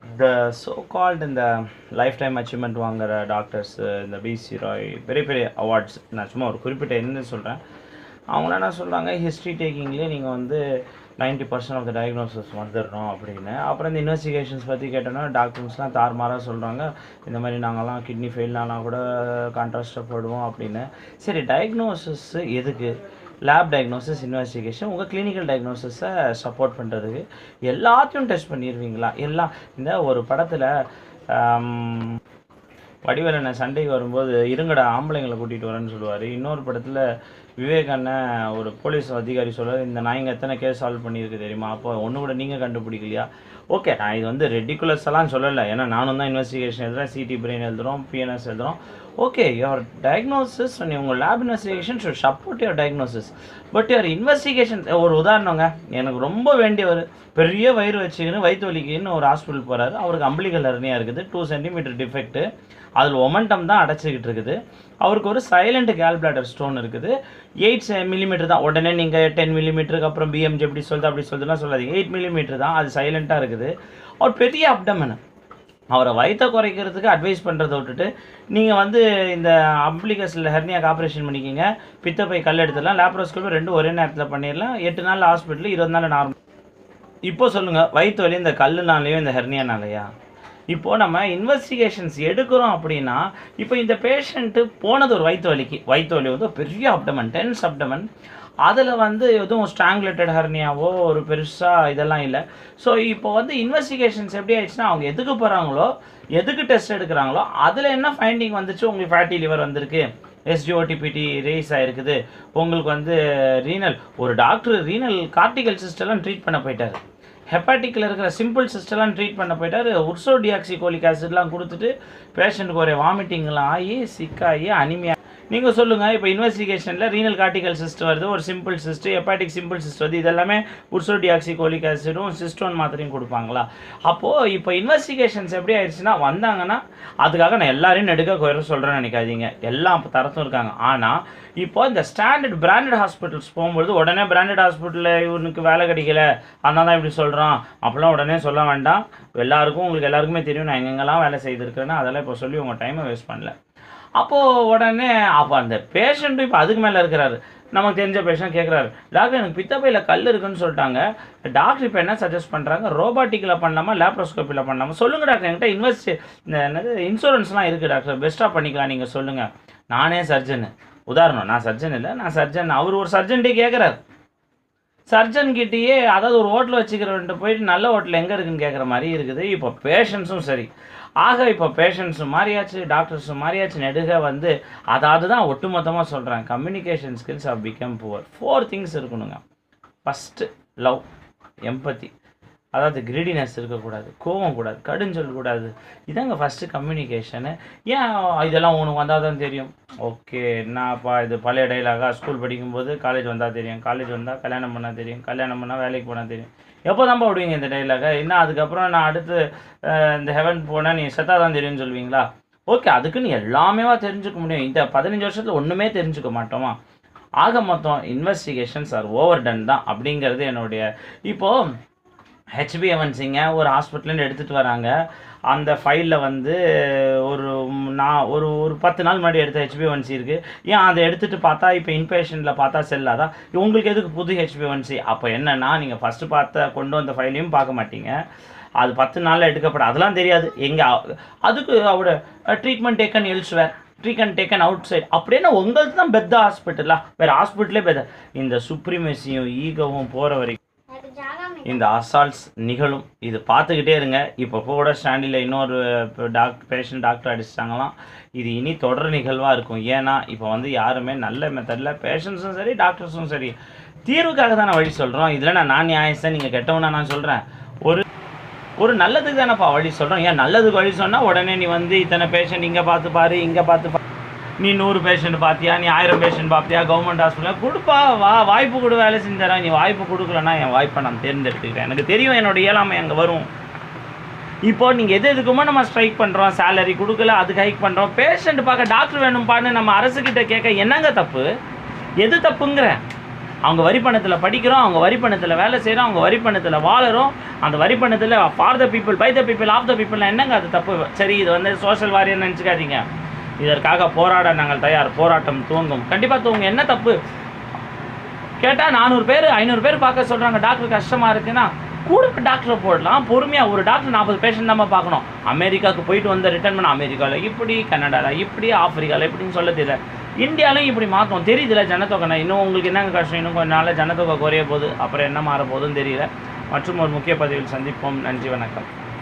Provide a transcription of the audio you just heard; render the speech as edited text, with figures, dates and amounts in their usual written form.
இந்த so called இந்த life time achievement வாங்குற டாக்டர்ஸ், இந்த பிசி ராய் பெரிய பெரிய அவார்ட்ஸ், நான் சும்மா ஒரு குறிப்பிட்ட என்ன சொல்கிறேன். அவங்களாம் என்ன சொல்கிறாங்க, ஹிஸ்ட்ரி டேக்கிங்லேயே நீங்கள் வந்து 90% ஆஃப் த டயக்னோசிஸ் வந்துடணும் அப்படின்னு. அப்புறம் இந்த இன்வெஸ்டிகேஷன்ஸ் பற்றி கேட்டோன்னா டாக்டர்ஸ்லாம் தாறுமாறாக சொல்கிறாங்க, இந்த மாதிரி நாங்கள்லாம் கிட்னி ஃபெயில்னாலாம் கூட கான்ட்ராஸ்டாக போடுவோம் அப்படின்னு. சரி, டயக்னோசிஸ் எதுக்கு? லேப் டயக்னோசிஸ், இன்வெஸ்டிகேஷன் உங்கள் கிளினிக்கல் டயக்னோசிஸை சப்போர்ட் பண்ணுறதுக்கு. எல்லாத்தையும் டெஸ்ட் பண்ணிடுவீங்களா? எல்லாம் இந்த ஒரு படத்தில் வடிவேலண்ணன் சண்டைக்கு வரும்போது இருங்கடா ஆம்பளைங்களை கூட்டிகிட்டு வரேன்னு சொல்லுவார். இன்னொரு படத்தில் விவேக் அண்ணன் ஒரு போலீஸ் அதிகாரி சொல்லுவார், இந்த நாய்ங்க எத்தனை கேஸ் சால்வ் பண்ணியிருக்கு தெரியுமா? அப்போ ஒன்று கூட நீங்கள் கண்டுபிடிக்கலையா? ஓகே, நான் இது வந்து ரெடிகுலஸ் எல்லாம் சொல்லலை, ஏன்னா நானும் தான் இன்வெஸ்டிகேஷன் எழுதுகிறேன், சிடி பிரெயின் எழுதுகிறோம், பிஎன்எஸ் எழுதுகிறோம். ஓகே, யுவர் டயக்னோசிஸ் உங்கள் lab investigation should support your diagnosis. But your investigation, ஒரு உதாரணங்க, எனக்கு ரொம்ப வேண்டியவர் பெரிய வயிறு வச்சுக்கின்னு வயிற்று வலிக்குன்னு ஒரு ஹாஸ்பிட்டல் போகிறாரு. அவருக்கு அம்பிளிகல் ஹெர்னியா இருக்குது, 2 சென்டிமீட்டர் டிஃபெக்ட்டு, அதில் ஒமெண்டம் தான் அடைச்சிக்கிட்டு இருக்குது. அவருக்கு ஒரு சைலண்ட் கேல் பிளாடர் ஸ்டோன் இருக்குது, 8 மில்லிமீட்டர் தான். உடனே நீங்கள் 10 மில்லிமீட்டருக்கு அப்புறம் பிஎம்ஜி எப்படி சொல்லுது அப்படி சொல்லுதுலாம் சொல்லாதீங்க, 8 மில்லிமீட்டர் தான், அது சைலண்ட்டாக இருக்குது. அவர் பெரிய அப்டமன். அவரை வயிற்றை குறைக்கிறதுக்கு அட்வைஸ் பண்ணுறதை விட்டுட்டு நீங்கள் வந்து இந்த அம்பிளிகஸில் ஹெர்னியாக்கு ஆப்ரேஷன் பண்ணிக்கிங்க, பித்தப்பை கல் எடுத்துடலாம், லேப்ரோஸ்கோபி ரெண்டும் ஒரே நேரத்தில் பண்ணிடலாம், 8 நாள் ஹாஸ்பிட்டல், 20 நாள் நார்மல். இப்போ சொல்லுங்கள், வயிற்று வலி இந்த கல்லுனாலேயோ இந்த ஹெர்னியானாலையா? இப்போது நம்ம இன்வெஸ்டிகேஷன்ஸ் எடுக்கிறோம் அப்படின்னா, இப்போ இந்த பேஷண்ட்டு போனது ஒரு வயிற்று வலி வந்து பெரிய அப்டமன், டென்ஸ் அப்டமன், அதில் வந்து எதுவும் ஸ்ட்ராங்குலேட்டட் ஹெர்னியாவோ ஒரு பெருசாக இதெல்லாம் இல்லை. ஸோ இப்போ வந்து இன்வெஸ்டிகேஷன்ஸ் எப்படி ஆயிடுச்சுன்னா, அவங்க எதுக்கு போகிறாங்களோ, எதுக்கு டெஸ்ட் எடுக்கிறாங்களோ, அதில் என்ன ஃபைண்டிங் வந்துச்சு, உங்களுக்கு ஃபேட்டி லிவர் வந்திருக்கு, எஸ்ஜிஓடிபிடி ரேஸ் ஆகிருக்குது, உங்களுக்கு வந்து ரீனல், ஒரு டாக்டர் ரீனல் கார்டிகல் சிஸ்டெல்லாம் ட்ரீட் பண்ண போயிட்டார், ஹெப்பாட்டிக்கில் இருக்கிற சிம்பிள் சிஸ்டெல்லாம் ட்ரீட் பண்ண போயிட்டார், உர்சோடியாக்சிகோலிக் ஆசிட்லாம் கொடுத்துட்டு பேஷண்ட்டுக்கு ஒரே வாமிட்டிங்லாம் ஆகி சிக்காகி அனிமியா. நீங்கள் சொல்லுங்கள், இப்போ இன்வெஸ்டிகேஷனில் ரீனல் கார்டிகல் சிஸ்ட் வருது, ஒரு simple cyst, hepatic simple cyst வருது, இதெல்லாமே உர்சோடியாக்சிகோலிக் ஆசிடும் சிஸ்டோன் மாத்திரையும் கொடுப்பாங்களா? அப்போது இப்போ இன்வெஸ்டிகேஷன்ஸ் எப்படி ஆயிடுச்சுன்னா, வந்தாங்கன்னா அதுக்காக நான் எல்லாரையும் நெடுக்க குறை சொல்கிறேன்னு நினைக்காதீங்க, எல்லாம் தரத்தும் இருக்காங்க. ஆனால் இப்போ இந்த ஸ்டாண்டர்ட் பிராண்டட் ஹாஸ்பிட்டல்ஸ் போகும்பொழுது உடனே பிராண்டட் ஹாஸ்பிட்டலில் இவனுக்கு வேலை கிடைக்கல அதனால தான் இப்படி சொல்கிறான் அப்படிலாம் உடனே சொல்ல வேண்டாம். எல்லாருக்கும் உங்களுக்கு எல்லாருக்குமே தெரியும் நான் எங்கெங்கெல்லாம் வேலை செய்திருக்கிறேன்னா, அதெல்லாம் இப்போ சொல்லி உங்கள் டைமை வேஸ்ட் பண்ணல. அப்போது உடனே அப்போ அந்த பேஷண்ட்டும் இப்போ அதுக்கு மேலே இருக்கிறாரு. நமக்கு தெரிஞ்ச பேஷண்ட் கேட்குறாரு, டாக்டர் எனக்கு பித்தப்பையில் கல் இருக்குன்னு சொல்லிட்டாங்க, டாக்டர் இப்போ என்ன சஜஸ்ட் பண்ணுறாங்க, ரோபாட்டிக்கில் பண்ணலாமா லேப்ரோஸ்கோப்பியில் பண்ணலாமா? சொல்லுங்கள் டாக்டர், என்கிட்ட என்னது இன்சூரன்ஸ்லாம் இருக்குது டாக்டர், பெஸ்ட்டாக பண்ணிக்கலாம், நீங்கள் சொல்லுங்கள். நானே சர்ஜனு, உதாரணம், நான் சர்ஜன் இல்லை, நான் சர்ஜன். அவர் ஒரு சர்ஜன்ட்டே கேட்குறாரு, சர்ஜன்கிட்டேயே, அதாவது ஒரு ஹோட்டலில் வச்சுக்கிறவன்ட்டு போயிட்டு நல்ல ஹோட்டல் எங்கே இருக்குதுன்னு கேட்குற மாதிரி இருக்குது. இப்போ பேஷண்ட்ஸும் சரி. ஆக இப்போ பேஷண்ட்ஸும் மாறியாச்சு, டாக்டர்ஸும் மாறியாச்சு, நெடுக வந்து அதாவது தான் ஒட்டுமொத்தமாக சொல்கிறேன், communication skills of become poor. 4 things இருக்கணுங்க. ஃபஸ்ட்டு லவ், எம்பத்தி, அதாவது கிரீடினஸ் இருக்கக்கூடாது, கோவம் கூடாது, கடுஞ்சொல் கூடாது, இதாங்க ஃபஸ்ட்டு கம்யூனிகேஷனு. ஏன் இதெல்லாம் உனக்கு வந்தால் தான் தெரியும்? ஓகே, என்னப்பா இது பழைய டைலாகா? ஸ்கூல் படிக்கும்போது காலேஜ் வந்தால் தெரியும், காலேஜ் வந்தால் கல்யாணம் பண்ணால் தெரியும், கல்யாணம் பண்ணால் வேலைக்கு போனால் தெரியும். எப்போ தான்ப்பா விடுவீங்க இந்த டைலாகை? என்ன அதுக்கப்புறம் நான் அடுத்து இந்த ஹெவன் போனால் நீ செத்தா தான் தெரியும்னு சொல்லுவீங்களா? ஓகே, அதுக்குன்னு எல்லாமேவா தெரிஞ்சுக்க முடியும்? இந்த 15 வருஷத்தில் ஒன்றுமே தெரிஞ்சுக்க மாட்டோமா? ஆக மொத்தம் இன்வெஸ்டிகேஷன்ஸ் ஆர் ஓவர் டன் தான் அப்படிங்கிறது என்னுடைய. இப்போது ஹெச்பிஎவன்சிங்க ஒரு ஹாஸ்பிட்டல்லேருந்து எடுத்துகிட்டு வராங்க, அந்த ஃபைலில் வந்து ஒரு 10 நாள் முன்னாடி எடுத்த ஹெச்பிஎவன்சி இருக்குது. ஏன் அதை எடுத்துகிட்டு பார்த்தா இப்போ இன்பேஷண்ட்டில் பார்த்தா செல்லாதான்? உங்களுக்கு எதுக்கு புது ஹெச்பிஎவன்சி? அப்போ என்னென்னா, நீங்கள் ஃபஸ்ட்டு கொண்டு வந்த ஃபைலையும் பார்க்க மாட்டீங்க, அது 10 நாளில் எடுக்கப்பட அதெல்லாம் தெரியாது. அதுக்கு அவரோட treatment taken elsewhere, treatment taken outside அப்படின்னா உங்களுக்கு தான் பெத்த ஹாஸ்பிட்டலா? வேறு ஹாஸ்பிட்டலே பெத்த. இந்த சுப்ரீமேசியும் ஈகவும் போகிற வரைக்கும் இந்த அசால்ட்ஸ் நிகழும். இது பார்த்துக்கிட்டே இருங்க. இப்போ கூட ஸ்டாண்டில் இன்னொரு பேஷண்ட் டாக்டர் அடிச்சிட்டாங்களாம். இது இனி தொடர் நிகழ்வாக இருக்கும். ஏன்னா இப்போ வந்து யாருமே நல்ல மெத்தடில் பேஷண்ட்ஸும் சரி டாக்டர்ஸும் சரி தீர்வுக்காக தான் நான் வழி சொல்கிறோம். இதில் நான் நியாயத்தை நீங்கள் கெட்டவனா நான் சொல்கிறேன், ஒரு நல்லதுக்கு தானேப்பா வழி சொல்கிறோம். ஏன் நல்லதுக்கு வழி சொன்னால் உடனே நீ வந்து இத்தனை பேஷண்ட் இங்கே பார்த்து பாரு, இங்கே பார்த்து பாரு, நீ 100 பேஷண்ட் பார்த்தியா, நீ 1000 பேஷண்ட் பார்த்தியா, கவர்மெண்ட் ஹாஸ்பிட்டலில் கொடுப்பா, வாய்ப்பு கொடு, வேலை செஞ்சுறேன். நீ வாய்ப்பு கொடுக்கலன்னா என் வாய்ப்பை நான் தேர்ந்தெடுத்துக்கிறேன், எனக்கு தெரியும் என்னோட இயலாமை அங்கே வரும். இப்போ நீங்கள் எதுக்குமோ நம்ம ஸ்ட்ரைக் பண்ணுறோம், சேலரி கொடுக்கல அதுக்கு ஹைக் பண்ணுறோம், பேஷண்ட் பார்க்க டாக்டர் வேணும்ப்பான்னு நம்ம அரசுக்கிட்ட கேட்க என்னங்க தப்பு? எது தப்புங்கிறேன்? அவங்க வரி பணத்தில் படிக்கிறோம், அவங்க வரி பணத்தில் வேலை செய்கிறோம், அவங்க வரி பணத்தில் வாழறோம். அந்த வரி பணத்தில் for the people, by the people, of the people என்னங்க அது தப்பு? சரி, இது வந்து சோஷியல் வாரியர் நினச்சிக்காதீங்க. இதற்காக போராட நாங்கள் தயார். போராட்டம் துவங்கும், கண்டிப்பாக துவங்கும். என்ன தப்பு கேட்டால் 400 பேர் 500 பேர் பார்க்க சொல்கிறாங்க, டாக்டர் கஷ்டமாக இருக்குன்னா கூட டாக்டரை போடலாம். பொறுமையாக ஒரு டாக்டர் 40 பேஷண்ட் நம்ம பார்க்கணும். அமெரிக்காவுக்கு போயிட்டு வந்து ரிட்டர்ன் பண்ண அமெரிக்காவில் இப்படி, கனடாவில் இப்படி, ஆஃப்ரிக்காவில் இப்படின்னு சொல்ல தெரியல. இந்தியாவிலையும் இப்படி மாற்றணும் தெரியுதுல. ஜனத்தொகை இன்னும் உங்களுக்கு என்னங்க கஷ்டம்? இன்னும் கொஞ்ச நாளில் ஜனத்தொகை குறைய போகுது. அப்புறம் என்ன மாற போகுதுன்னு தெரியல. மற்றும் ஒரு முக்கிய பதிவில் சந்திப்போம். நன்றி, வணக்கம்.